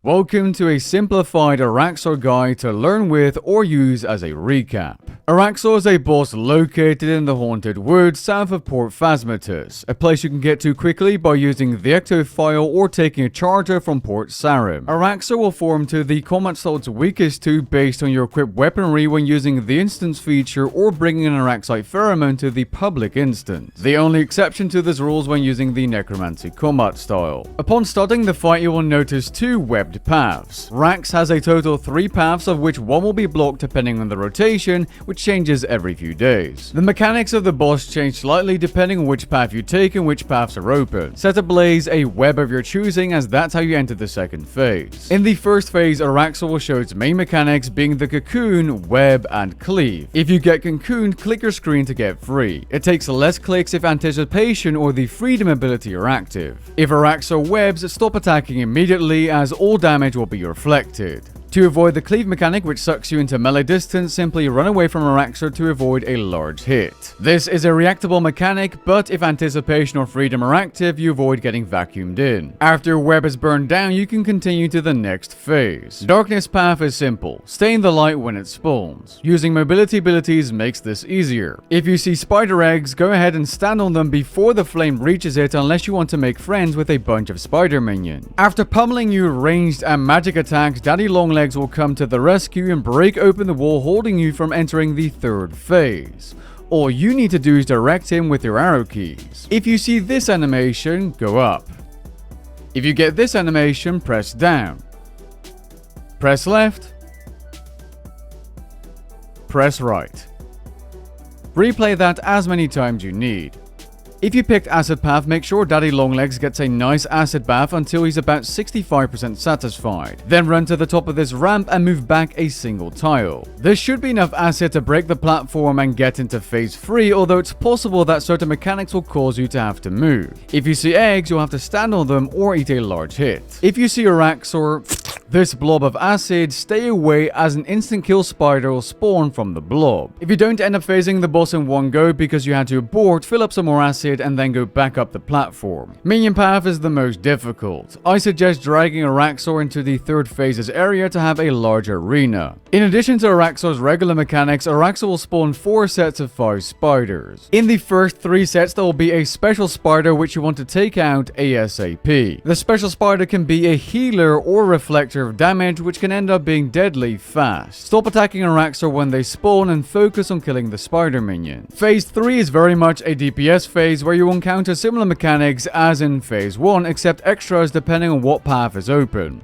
Welcome to a simplified Araxxor guide to learn with or use as a recap. Araxxor is a boss located in the Haunted Woods south of Port Phasmatus, a place you can get to quickly by using the Ectophile or taking a charger from Port Sarim. Araxxor will form to the combat slot's weakest 2 based on your equipped weaponry when using the instance feature or bringing an Araxxite pheromone to the public instance. The only exception to this rule is when using the Necromancy combat style. Upon starting the fight, you will notice 2 webbed paths. Rax has a total of 3 paths, of which 1 will be blocked depending on the rotation, which changes every few days. The mechanics of the boss change slightly depending on which path you take and which paths are open. Set ablaze a web of your choosing, as that's how you enter the second phase. In the first phase, Araxxor will show its main mechanics being the cocoon, web, and cleave. If you get cocooned, click your screen to get free. It takes less clicks if anticipation or the freedom ability are active. If Araxxor webs, stop attacking immediately, as all damage will be reflected. To avoid the cleave mechanic, which sucks you into melee distance, simply run away from Araxxor to avoid a large hit. This is a reactable mechanic, but if anticipation or freedom are active, you avoid getting vacuumed in. After your web is burned down, you can continue to the next phase. Darkness path is simple. Stay in the light when it spawns. Using mobility abilities makes this easier. If you see spider eggs, go ahead and stand on them before the flame reaches it, unless you want to make friends with a bunch of spider minions. After pummeling you ranged and magic attacks, Daddy Longlegs will come to the rescue and break open the wall holding you from entering the third phase. All you need to do is direct him with your arrow keys. If you see this animation, go up. If you get this animation, press down. Press left. Press right. Replay that as many times you need. If you picked Acid Path, make sure Daddy Longlegs gets a nice acid bath until he's about 65% satisfied. Then run to the top of this ramp and move back a single tile. This should be enough acid to break the platform and get into phase 3, although it's possible that certain mechanics will cause you to have to move. If you see eggs, you'll have to stand on them or eat a large hit. If you see Araxxor, this blob of acid, stay away, as an instant kill spider will spawn from the blob. If you don't end up phasing the boss in one go because you had to abort, fill up some more acid and then go back up the platform. Minion path is the most difficult. I suggest dragging Araxxor into the third phase's area to have a large arena. In addition to Araxxor's regular mechanics, Araxxor will spawn 4 sets of 5 spiders. In the first 3 sets, there will be a special spider which you want to take out ASAP. The special spider can be a healer or reflector of damage, which can end up being deadly fast. Stop attacking Araxxor when they spawn and focus on killing the spider minion. Phase 3 is very much a DPS phase where you will encounter similar mechanics as in phase 1, except extras depending on what path is open.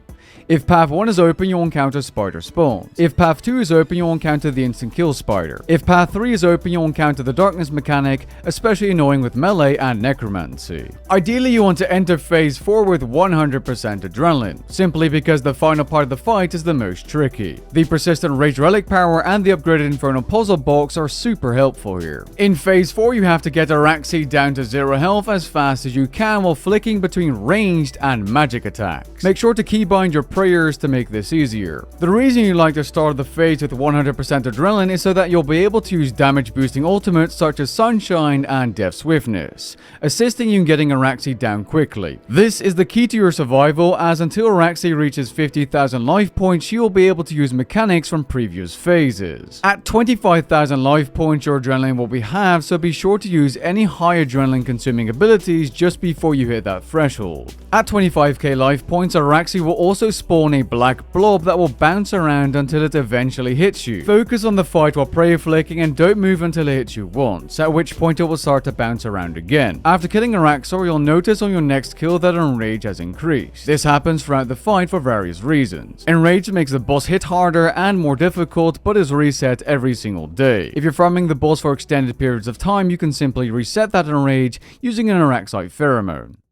If path 1 is open, you'll encounter spider spawns. If path 2 is open, you'll encounter the instant kill spider. If path 3 is open, you'll encounter the darkness mechanic, especially annoying with melee and necromancy. Ideally, you want to enter phase 4 with 100% adrenaline, simply because the final part of the fight is the most tricky. The persistent rage relic power and the upgraded infernal puzzle box are super helpful here. In phase 4, you have to get Araxxor down to 0 health as fast as you can while flicking between ranged and magic attacks. Make sure to keybind your prayers to make this easier. The reason you like to start the phase with 100% adrenaline is so that you'll be able to use damage boosting ultimates such as Sunshine and Death Swiftness, assisting you in getting Araxxor down quickly. This is the key to your survival, as until Araxxor reaches 50,000 life points, you will be able to use mechanics from previous phases. At 25,000 life points, your adrenaline will be halved, so be sure to use any high adrenaline consuming abilities just before you hit that threshold. At 25k life points, Araxxor will also spawn a black blob that will bounce around until it eventually hits you. Focus on the fight while prayer flicking and don't move until it hits you once, at which point it will start to bounce around again. After killing Araxxor, you'll notice on your next kill that Enrage has increased. This happens throughout the fight for various reasons. Enrage makes the boss hit harder and more difficult, but is reset every single day. If you're farming the boss for extended periods of time, you can simply reset that Enrage using an Araxxite pheromone.